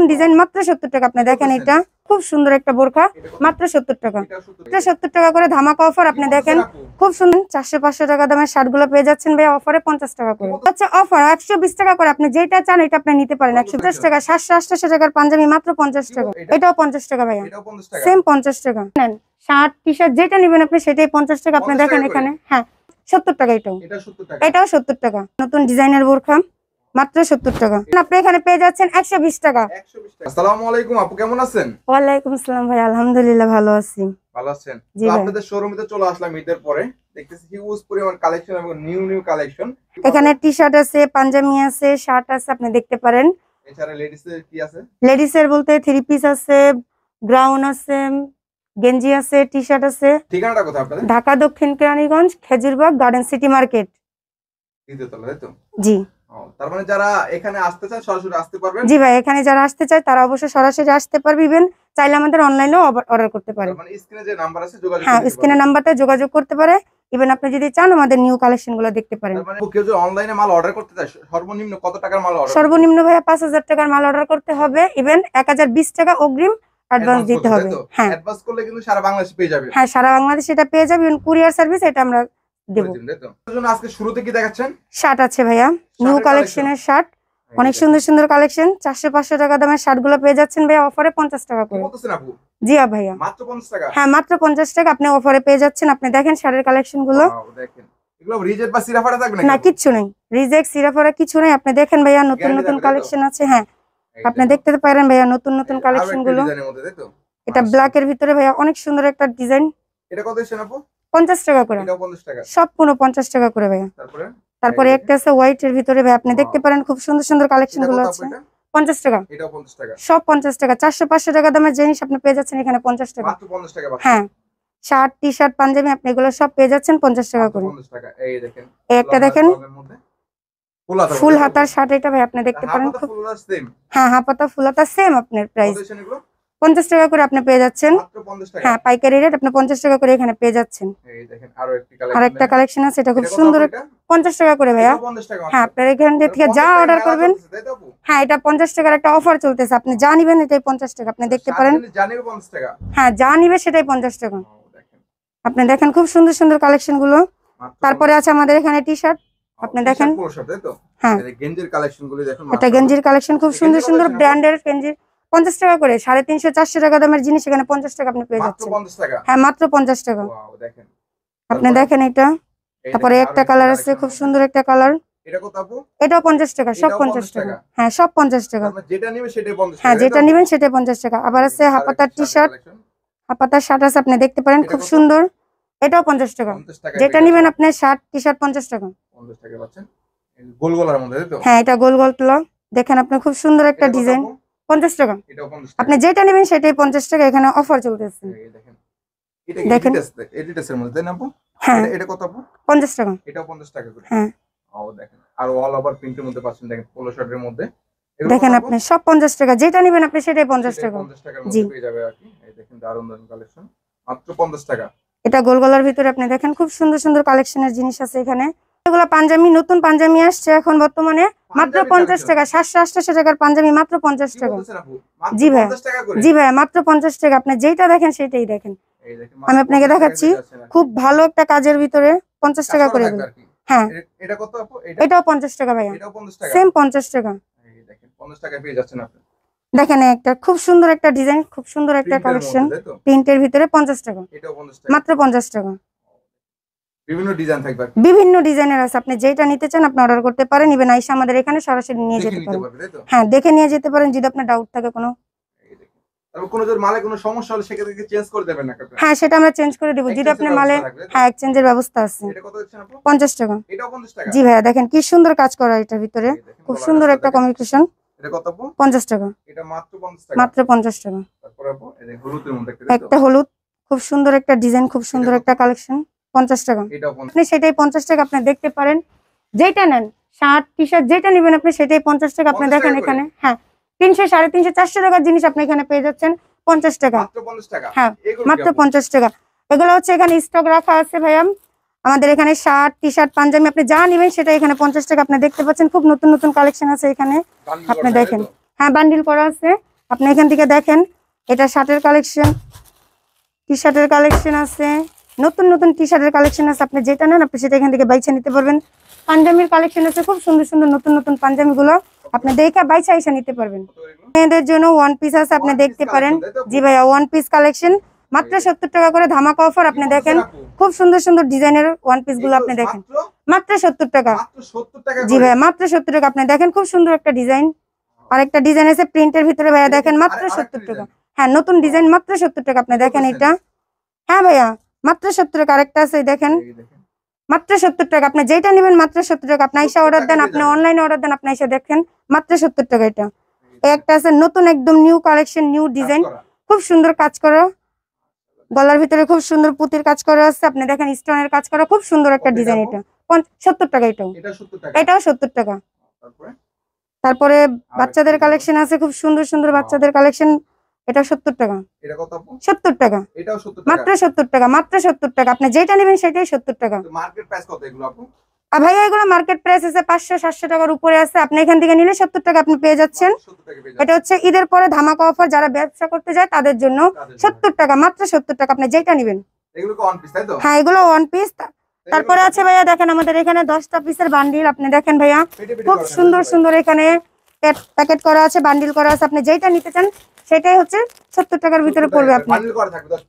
নতুন ডিজাইন মাত্র 70 টাকা। আপনি দেখেন এটা খুব সুন্দর একটা বোরখা মাত্র 70 টাকা। এটা 70 টাকা করে ধামাকা অফার। আপনি দেখেন খুব সুন্দর 400-500 টাকা দামের শার্টগুলো পেয়ে যাচ্ছেন ভাই অফারে 50 টাকা করে। আচ্ছা অফার 120 টাকা করে। আপনি যেটা চান এটা আপনি নিতে পারেন। 150 টাকা 700-800 টাকার পাঞ্জাবি মাত্র 50 টাকা। এটাও 50 টাকা ভাইয়া, সেম 50 টাকা। নেন শার্ট টি শার্ট যেটা নেবেন আপনি সেটাই 50 টাকা। আপনি দেখেন এখানে হ্যাঁ 70 টাকা। এটাও 70 টাকা। নতুন ডিজাইনের বোরখা মাত্র 70 টাকা। আপনি এখানে পেয়ে যাচ্ছেন 120 টাকা। আসসালামু আলাইকুম আপু, কেমন আছেন? ওয়ালাইকুম আসসালাম ভাই, আলহামদুলিল্লাহ ভালো আছি। ভালো আছেন? তো আপনাদের শোরুমে চলে আসলাম ঈদের পরে, দেখতেছি হিউজ পরিমাণ কালেকশন এবং নিউ কালেকশন। এখানে টি শার্ট আছে, পাঞ্জাবি আছে, শার্ট আছে, আপনি দেখতে পারেন। এছাড়া লেডিস এর কি আছে? লেডিস এর বলতে থ্রি পিস আছে, গ্রাউন আছে, গেঞ্জি আছে, টি শার্ট আছে। ঠিকানাটা কোথায় আপনাদের? ঢাকা দক্ষিণ Keraniganj, Khejurbagh, garden city market. দ্বিতীয়তলা, তাই তো? জি। তার মানে যারা এখানে আসতে চায় সরাসরি আসতে পারবেন? জি ভাই, এখানে যারা আসতে চায় তারা অবশ্যই সরাসরি আসতে পারবে। ইভেন চাইলে আমাদের অনলাইনেও অর্ডার করতে পারে। মানে স্ক্রিনে যে নাম্বার আছে যোগাযোগ হ্যাঁ, স্ক্রিনে নাম্বারটা যোগাযোগ করতে পারে। ইভেন আপনি যদি চান আমাদের নিউ কালেকশন গুলো দেখতে পারেন। তার মানে কেউ যদি অনলাইনে মাল অর্ডার করতে চায় সর্বনিম্ন কত টাকার মাল অর্ডার? সর্বনিম্ন ভাইয়া 5000 টাকার মাল অর্ডার করতে হবে। ইভেন 1020 টাকা অগ্রিম অ্যাডভান্স দিতে হবে। হ্যাঁ, অ্যাডভান্স করলে কিন্তু সারা বাংলাদেশে পেয়ে যাবে। হ্যাঁ, সারা বাংলাদেশে এটা পেয়ে যাবে। ইভেন কুরিয়ার সার্ভিস এটা আমরা দেব। আজকে শুরুতে কি দেখাচ্ছেন? শার্ট আছে ভাইয়া, নিউ কালেকশনের শার্ট, অনেক সুন্দর সুন্দর কালেকশন। 400-500 টাকা দামের শার্ট গুলো পেয়ে যাচ্ছেন ভাইয়া অফারে 50 টাকা করে। জি ভাইয়া, মাত্র 50 টাকা। হ্যাঁ, মাত্র 50 টাকা আপনি অফারে পেয়ে যাচ্ছেন। আপনি দেখেন শার্টের কালেকশন গুলো। দেখেন এগুলো রিজেক্ট বা সিরাফাটা থাকবে না, কিচ্ছু নেই, রিজেক্ট সিরাফারা কিছু নেই। আপনি দেখেন ভাইয়া নতুন নতুন কালেকশন আছে। হ্যাঁ, আপনি দেখতে পারেন ভাইয়া নতুন নতুন কালেকশন গুলো। এটা ব্ল্যাক এর ভিতরে ভাইয়া অনেক সুন্দর একটা ডিজাইন। এটা কত দিচ্ছেন আপু? 50 টাকা করে। এটাও 50 টাকা। সব পুরো 50 টাকা করে ভাইয়া। তারপরে একটা আছে হোয়াইট এর ভিতরে ভাই, আপনি দেখতে পারেন খুব সুন্দর সুন্দর কালেকশন গুলো আছে। 50 টাকা। এটাও 50 টাকা। সব 50 টাকা। 400-500 টাকা দামের জিনিস আপনি পেয়ে যাচ্ছেন এখানে 50 টাকা। মাত্র 50 টাকা। হ্যাঁ, শার্ট টি শার্ট পাঞ্জাবি আপনি এগুলো সব পেয়ে যাচ্ছেন 50 টাকা করে। 50 টাকা। এই দেখেন, এই একটা দেখেন ফুল হাতার শার্ট। এটা ভাই আপনি দেখতে পারেন খুব। হ্যাঁ, হাফাতা ফুল হাতা সেম আপনার প্রাইস 50 টাকা করে আপনি পেয়ে যাচ্ছেন। হ্যাঁ, পাইকারি রেট আপনি 50 টাকা করে এখানে পেয়ে যাচ্ছেন। এই দেখেন আরেকটা কালেকশন আছে, এটা খুব সুন্দর। 50 টাকা করে ভাইয়া। হ্যাঁ, আপনার এখান থেকে যা অর্ডার করবেন। হ্যাঁ, এটা 50 টাকার একটা অফার চলতেছে। আপনি যা নিবেন এটাই 50 টাকা। আপনি দেখতে পারেন। হ্যাঁ, যা নিবে সেটাই 50 টাকা। আপনি দেখেন খুব সুন্দর সুন্দর কালেকশন গুলো। তারপরে আছে আমাদের এখানে টি শার্ট, আপনি দেখেন। হ্যাঁ, গেঞ্জির কালেকশন গুলো দেখুন। এটা গেঞ্জির কালেকশন খুব সুন্দর সুন্দর ব্র্যান্ডের গেঞ্জি 50 টাকা করে। 350-400 টাকা দামের জিনিস এখানে 50 টাকা আপনি পেয়ে যাচ্ছেন। হ্যাঁ, মাত্র 50 টাকা। আপনি দেখেন এটা। তারপরে একটা কালার আছে খুব সুন্দর একটা কালার। এটা কত আপু? এটাও 50 টাকা। সব 50 টাকা। হ্যাঁ, সব 50 টাকা। যেটা নিবে সেটাই 50 টাকা। হ্যাঁ, যেটা নেবেন সেটাই 50 টাকা। আবার আছে হাফাতার টি শার্ট, হাফাতার শার্ট আছে, আপনি দেখতে পারেন খুব সুন্দর। এটাও 50 টাকা। যেটা নেবেন আপনি শার্ট টি শার্ট 50 টাকা। 50 টাকা পাচ্ছেন গোল গলার মধ্যে, তাই তো? হ্যাঁ, এটা গোল গোল তোলা। দেখেন আপনি খুব সুন্দর একটা ডিজাইন। 50 টাকা। এটাও 50 টাকা। আপনি যেটা নেবেন সেটাই 50 টাকা। এখানে অফার চলতেছে। এই দেখেন, এটা দেখেন এডিটাসের মধ্যে, তাই না আপু? হ্যাঁ, এটা কত আপু? 50 টাকা। এটাও 50 টাকা করে। হ্যাঁ, দেখেন আর অল ওভার প্রিন্টের মধ্যে পাচ্ছেন। দেখেন পোলো শার্টের মধ্যে। দেখেন আপনি সব 50 টাকা। যেটা নেবেন আপনি সেটাই 50 টাকা। 50 টাকার মধ্যে পেয়ে যাবে আর কি। এই দেখেন দারুণ দারুণ কালেকশন, মাত্র 50 টাকা। এটা গোল গলার ভিতরে আপনি দেখেন খুব সুন্দর সুন্দর কালেকশনের জিনিস আছে এখানে। এগুলো পাঞ্জাবি, নতুন পাঞ্জাবি আসছে এখন বর্তমানে মাত্র 50 টাকা। 700-800 টাকার পাঞ্জাবি মাত্র 50 টাকা। জি ভাই, জি ভাই, মাত্র 50 টাকা। আপনি যেটা দেখেন সেটাই দেখেন। আমি আপনাকে দেখাচ্ছি খুব ভালো একটা কাজের ভিতরে 50 টাকা করে। হ্যাঁ, এটা কত আপু? এটাও 50 টাকা ভাইয়া। এটাও 50 টাকা। সেম 50 টাকা। এই দেখেন 50 টাকায় পেয়ে যাচ্ছেন আপনি। দেখেন একটা খুব সুন্দর একটা ডিজাইন, খুব সুন্দর একটা কালেকশন প্রিন্টের ভিতরে 50 টাকা। এটাও 50 টাকা। মাত্র 50 টাকা। বিভিন্ন ডিজাইন থাকবে, বিভিন্ন ডিজাইনের আছে। আপনি যেটা নিতে চান আপনি অর্ডার করতে পারেন। ইভেন আইসা আমাদের এখানে সরাসরি নিয়ে যেতে পারেন। হ্যাঁ, দেখে নিয়ে যেতে পারেন যদি আপনার ডাউট থাকে কোনো। তারপর কোনো যদি মালে কোনো সমস্যা হলে সেক্ষেত্রে চেঞ্জ করে দেবেন না আপনি? হ্যাঁ, সেটা আমরা চেঞ্জ করে দেব যদি আপনার মালে। হ্যাঁ, এক্সচেঞ্জের ব্যবস্থা আছে। এটা কত দিচ্ছেন আপু? 50 টাকা। এটাও 50 টাকা। জি ভাইয়া, দেখেন কি সুন্দর কাজ করা এটার ভিতরে। খুব সুন্দর একটা কমিউনিকেশন। এটা কত আপু? 50 টাকা। এটা মাত্র 50 টাকা। মাত্র 50 টাকা। তারপর আপু এই যে হলুদের মধ্যে একটা হলুদ, খুব সুন্দর একটা ডিজাইন, খুব সুন্দর একটা কালেকশন 50 টাকা। এটাও 50। আপনি সেটাই 50 টাকা। আপনি দেখতে পারেন যেটা নেন শার্ট টি শার্ট যেটা নেবেন আপনি সেটাই 50 টাকা। আপনি দেখেন এখানে। হ্যাঁ, 300, 350, 400 টাকার জিনিস আপনি এখানে পেয়ে যাচ্ছেন 50 টাকা। মাত্র 50 টাকা। হ্যাঁ, মাত্র 50 টাকা। এগুলো হচ্ছে এখানে স্টক রাখা আছে ভাইয়া। আমাদের এখানে শার্ট টি শার্ট পাঞ্জাবি আপনি যা নেবেন সেটা এখানে 50 টাকা। আপনি দেখতে পাচ্ছেন খুব নতুন নতুন কালেকশন আছে এখানে। আপনি দেখেন। হ্যাঁ, বান্ডিল করা আছে। আপনি এখান থেকে দেখেন, এটা শার্টের কালেকশন, টি শার্টের কালেকশন আছে, নতুন নতুন টি শার্টের কালেকশন আছে। আপনি যেটা নেন আপনি সেটা এখান থেকে বাইছা নিতে পারবেন। পাঞ্জাবির কালেকশন আছে, খুব সুন্দর সুন্দর নতুন নতুন পাঞ্জাবি গুলো আপনি দেখে বাইছা এসে নিতে পারবেন। মেয়েদের জন্য ওয়ান পিস আছে, আপনি দেখতে পারেন। জি ভাইয়া, ওয়ান পিস কালেকশন মাত্র 70 টাকা করে ধামাকা অফার। আপনি দেখেন খুব সুন্দর সুন্দর ডিজাইনের ওয়ান পিস গুলো আপনি দেখেন মাত্র 70 টাকা। জি ভাইয়া, মাত্র 70 টাকা। আপনি দেখেন খুব সুন্দর একটা ডিজাইন, আরেকটা ডিজাইন আছে প্রিন্টের ভিতরে ভাইয়া, দেখেন মাত্র 70 টাকা। হ্যাঁ, নতুন ডিজাইন মাত্র 70 টাকা। আপনি দেখেন এটা, হ্যাঁ ভাইয়া মাত্র 70 টাকা। আরেকটা আছে দেখেন মাত্র 70 টাকা। আপনি যেটা নেবেন মাত্র 70 টাকা। আপনি এসে অর্ডার দেন, আপনি অনলাইনে অর্ডার দেন, আপনি এসে দেখেন মাত্র 70 টাকা। এটা একটা আছে নতুন একদম নিউ কালেকশন, নিউ ডিজাইন, খুব সুন্দর কাজ করা, গলার ভিতরে খুব সুন্দর পুতির কাজ করা আছে। আপনি দেখেন স্টোনের কাজ করা, খুব সুন্দর একটা ডিজাইন। এটা 70 টাকা। এটাও 70 টাকা। তারপরে বাচ্চাদের কালেকশন আছে, খুব সুন্দর সুন্দর বাচ্চাদের কালেকশন, এটা 70 টাকা। 70 টাকা, মাত্র 70 টাকা, মাত্র 70 টাকা। আপনি যেটা নেবেন সেটাই 70 টাকা। মার্কেট প্রাইস কত এগুলো আপু? ভাইয়া এগুলো মার্কেট প্রাইস আছে 500-700 টাকার উপরে আছে। আপনি এখান থেকে নিলে 70 টাকা আপনি পেয়ে যাচ্ছেন। এটা হচ্ছে ঈদের পরে ধামাকা অফার, যারা ব্যবসা করতে যায় তাদের জন্য 70 টাকা, মাত্র 70 টাকা। আপনি যেটা নেবেন। হ্যাঁ, এগুলো ওয়ান পিস। তারপরে আছে ভাইয়া দেখেন আমাদের এখানে 10টা পিসের বান্ডিল। আপনি দেখেন ভাইয়া খুব সুন্দর সুন্দর এখানে প্যাকেট করা আছে, বান্ডিল করা আছে। আপনি যেটা নিতে চান সেটাই হচ্ছে 70 টাকার ভিতরে পড়বে। আপনি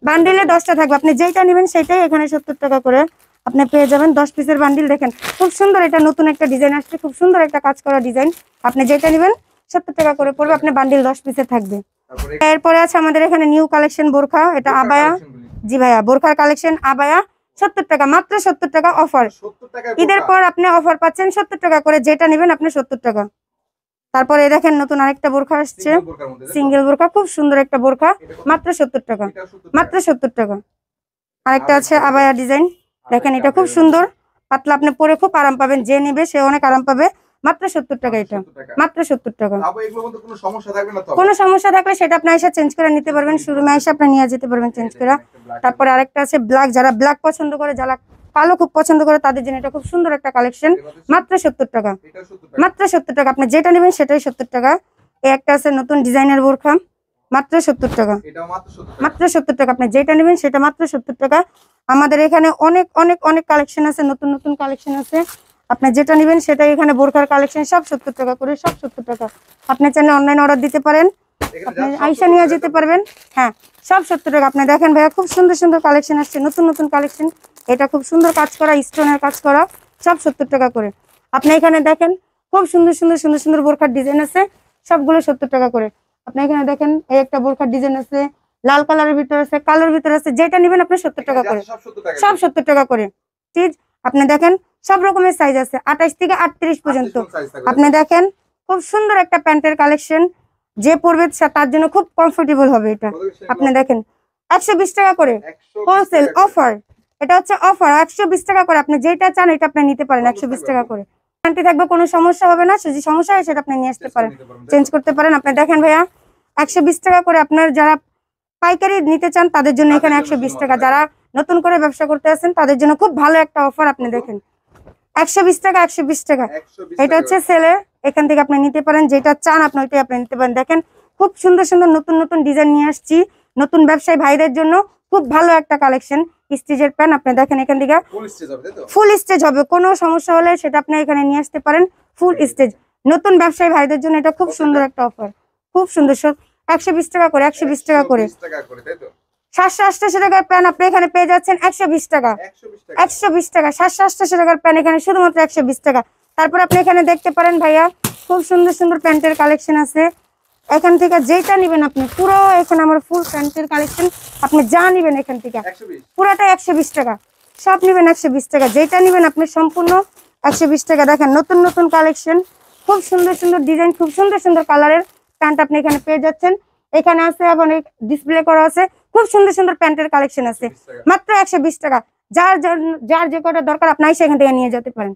বান্ডিলে 10টা থাকবে, আপনি যেটা নেবেন সেটাই এখানে 70 টাকা করে আপনি পেয়ে যাবেন। 10 পিসের বান্ডিল দেখেন খুব সুন্দর, এটা নতুন একটা ডিজাইন আসছে, খুব সুন্দর একটা কাজ করা ডিজাইন। আপনি যেটা নেবেন 70 টাকা করে পড়বে। আপনি বান্ডিল 10 পিসের থাকবে। এরপরে আছে আমাদের এখানে নিউ কালেকশন বোরখা, এটা আবায়া। জি ভাইয়া, বোরখার কালেকশন আবায়া 70 টাকা, মাত্র 70 টাকা অফার। ঈদের পর আপনি অফার পাচ্ছেন 70 টাকা করে, যেটা নেবেন আপনি 70 টাকা। তারপরে দেখেন নতুন আরেকটা বোরখা আসছে, সিঙ্গেল বোরখা, খুব সুন্দর একটা বোরখা, মাত্র 70 টাকা, মাত্র 70 টাকা। আরেকটা আছে আবায়া ডিজাইন, দেখেন এটা খুব সুন্দর পাতলা, আপনি পরে খুব আরাম পাবেন, যে নেবে সে অনেক আরাম পাবে। মাত্র 70 টাকা, এটা মাত্র 70 টাকা। কোনো সমস্যা থাকলে সেটা আপনি এসে চেঞ্জ করে নিতে পারবেন, শোরুমে এসে আপনি নিয়ে যেতে পারবেন চেঞ্জ করে। তারপরে আরেকটা আছে ব্ল্যাক, যারা ব্ল্যাক পছন্দ করে, যারা কালো খুব পছন্দ করে তাদের জন্য এটা খুব সুন্দর একটা কালেকশন, মাত্র 70 টাকা, মাত্র 70 টাকা। আপনি যেটা নেবেন সেটাই 70 টাকা। এই একটা আছে নতুন ডিজাইনের বোরখা, মাত্র 70 টাকা, মাত্র 70 টাকা। আপনি যেটা নেবেন সেটা মাত্র 70 টাকা। আমাদের এখানে অনেক অনেক অনেক কালেকশন আছে, নতুন নতুন কালেকশন আছে। আপনি যেটা নেবেন সেটাই, এখানে বোরখার কালেকশন সব 70 টাকা করে, সব 70 টাকা। আপনি চাইলে অনলাইন অর্ডার দিতে পারেন, আপনি আইসা নিয়ে যেতে পারবেন। হ্যাঁ, সব 70 টাকা। আপনি দেখেন ভাইয়া খুব সুন্দর সুন্দর কালেকশন আসছে, নতুন নতুন কালেকশন। এটা খুব সুন্দর কাজ করা, স্টোনের কাজ করা, সব 70 টাকা করে। আপনি এখানে দেখেন খুব সুন্দর সুন্দর সুন্দর সুন্দর বোরখার ডিজাইন আছে, সবগুলো 70 টাকা করে। আপনি এখানে দেখেন এই একটা বোরখার ডিজাইন আছে, লাল কালারের ভিতরে আছে, কালোর ভিতরে আছে, যেটা নেবেন আপনি 70 টাকা করে, সব 70 টাকা করে। ঠিক, আপনি দেখেন সব রকমের সাইজ আছে, 28 থেকে 38 পর্যন্ত। আপনি দেখেন খুব সুন্দর একটা প্যান্টের কালেকশন, যে পরবে তার জন্য খুব কমফোর্টেবল হবে এটা। আপনি দেখেন 120 টাকা করে হোলসেল অফার, এটা হচ্ছে অফার 120 টাকা করে। আপনি যেটা চান এটা আপনি নিতে পারেন 120 টাকা করে। গ্যারান্টি থাকবে, কোনো সমস্যা হবে না, যদি সমস্যা হয় সেটা আপনি নিয়ে আসতে পারেন, চেঞ্জ করতে পারেন। আপনি দেখেন ভাইয়া 120 টাকা করে। আপনার যারা পাইকারি নিতে চান তাদের জন্য এখানে 120 টাকা, যারা নতুন করে ব্যবসা করতে আছেন তাদের জন্য খুব ভালো একটা অফার। আপনি দেখেন 120 টাকা, 120 টাকা। এটা হচ্ছে সেলে, এখান থেকে আপনি নিতে পারেন, যেটা চান আপনি ওইটাই আপনি নিতে পারেন। দেখেন খুব সুন্দর সুন্দর নতুন নতুন ডিজাইন নিয়ে আসছি নতুন ব্যবসায়ী ভাইদের জন্য, খুব ভালো একটা কালেকশন। স্টিচের প্যান্ট আপনি দেখেন এখান থেকে ফুল স্টেজ হবে, কোনো সমস্যা হলে সেটা আপনি এখানে নিয়ে আসতে পারেন, ফুল স্টেজ। নতুন ব্যবসায়ী ভাইদের জন্য এটা খুব সুন্দর একটা অফার, খুব সুন্দর। 120 টাকা করে, 120 টাকা করে। 788 টাকার প্যান্ট আপনি এখানে পেয়ে যাচ্ছেন 120 টাকা, 120 টাকা। 788 টাকার প্যান্ট এখানে শুধুমাত্র 120 টাকা। তারপর আপনি এখানে দেখতে পারেন ভাইয়া খুব সুন্দর সুন্দর প্যান্টের কালেকশন আছে, এখান থেকে যেটা নেবেন আপনি, পুরো এখানে আমার ফুল প্যান্টের কালেকশন, আপনি যা নেবেন এখান থেকে পুরোটা 120 টাকা, সব নেবেন 120 টাকা, যেটা নেবেন আপনি সম্পূর্ণ 120 টাকা। দেখেন নতুন নতুন কালেকশন, খুব সুন্দর সুন্দর ডিজাইন, খুব সুন্দর সুন্দর কালারের প্যান্ট আপনি এখানে পেয়ে যাচ্ছেন। এখানে আছে এবং ডিসপ্লে করা আছে, খুব সুন্দর সুন্দর প্যান্টের কালেকশন আছে, মাত্র 120 টাকা। যার যে কটা দরকার আপনি সেখান থেকে নিয়ে যেতে পারেন।